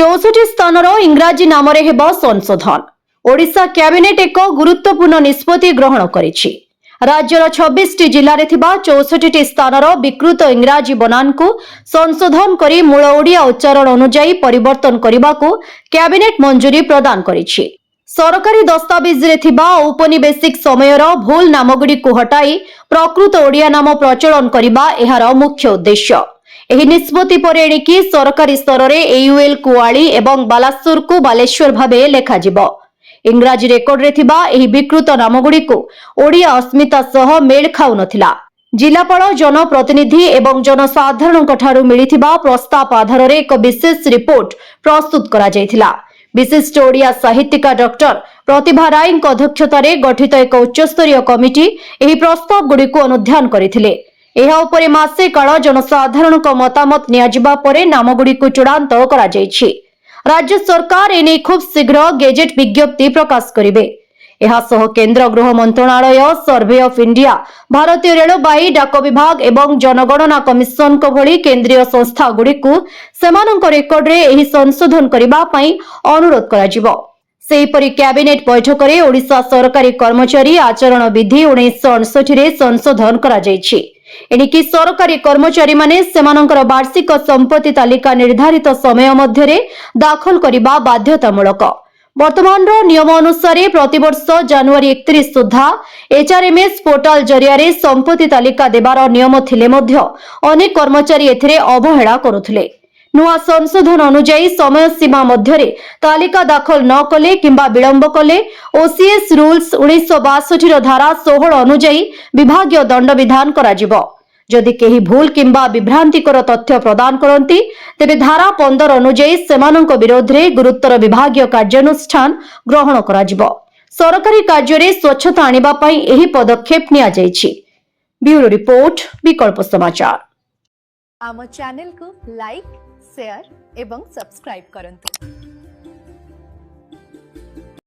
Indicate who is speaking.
Speaker 1: 64 स्थानर इंग्राजी नाम रे हेब संशोधन। ओडिशा कैबिनेट एक गुरुत्वपूर्ण निष्पत्ति ग्रहण करिछि। राज्यर 26 जिले में 64 स्थानर विकृत इंग्राजी बनान को संशोधन करी मूल ओडिया उच्चारण अनुजाई परिवर्तन करने को कैबिनेट मंजूरी प्रदान करिछि। सरकारी दस्तावेज रे थिबा औपनिवेशिक समयर भूल नामगुड़ी को हटाई प्रकृत ओडिया नाम प्रचलन करबा एहार मुख्य उद्देश्य। एही निष्पत्ति पर एणिकी सरकारी स्तर में एयूएल कुआली एवं बालासुर को बालेश्वर भावे लेखा जिवो। इंग्राजी रेकर्ड रे थिबा एही विकृत नामगुड़ी को ओडिया अस्मिता सह मेल खाउ नथिला। जिलापाल जनप्रतिनिधि एवं जनसाधारण ठारू मिलिथिबा प्रस्ताव आधार रे एक विशेष रिपोर्ट प्रस्तुत करा जायथिला। विशिष्ट ओडिया साहित्यिका डॉक्टर प्रतिभा राय अध्यक्षतार गठित एक उच्चस्तरीय कमिटी एही प्रस्ताव गुड़ी को अनुध्यान करथिले। एहा उपरे मासे काल जनसाधारण मतामत नियाजिबा परे नामगुड़ी को चूड़ांत करा जायछि। राज्य सरकार एने खूब शीघ्र गेजेट विज्ञप्ति प्रकाश करिवे। एहा सह केंद्र गृह मंत्रणालय, सर्वे ऑफ इंडिया, भारतीय रेलबाई, डाक विभाग एवं जनगणना कमिशन को भली केंद्रीय संस्था गुड़ी को सेमानंक रेकर्ड रे एही संशोधन करिबा पई अनुरोध करा जिवो। सेहीपरि कैबिनेट बैठक रे ओडिशा सरकारी कर्मचारी आचरण विधि 1959 रे संशोधन करा जायछि। एणिकी सरकारी कर्मचारी माने सेमानंकर वार्षिक संपत्ति तालिका निर्धारित समय मध्यरे दाखल करिबा बाध्यतामूलक। वर्तमान नियम अनुसार प्रतिवर्ष जनवरी 31 सुधा एचआरएमएस पोर्टाल जरिया संपत्ति तालिका देवार नियम थिले मध्य अनेक कर्मचारी एथिरे अवहेला करुथिले। नुआ संशोधन अनुजाई समय सीमा मध्यरे तालिका दाखल न कले किंबा विलंब कले ओसीएस रूल्स 1962 धारा 16 अनुजाई विभागीय दंड विधान करा जिवो। जदि केही भूल किंबा विभ्रांतिकर तथ्य प्रदान करती तेबे धारा 15 अनुजाई सेमानंक विरोध रे गुरुतर विभागीय कार्यानुष्ठान ग्रहण करा जिवो। सरकारी कार्य रे स्वच्छता आनिबा पई एही पदक्षेप निया जायछि। ब्यूरो रिपोर्ट विकल्प समाचार।
Speaker 2: आम चैनल को लाइक, शेयर एवं सब्सक्राइब करंतु।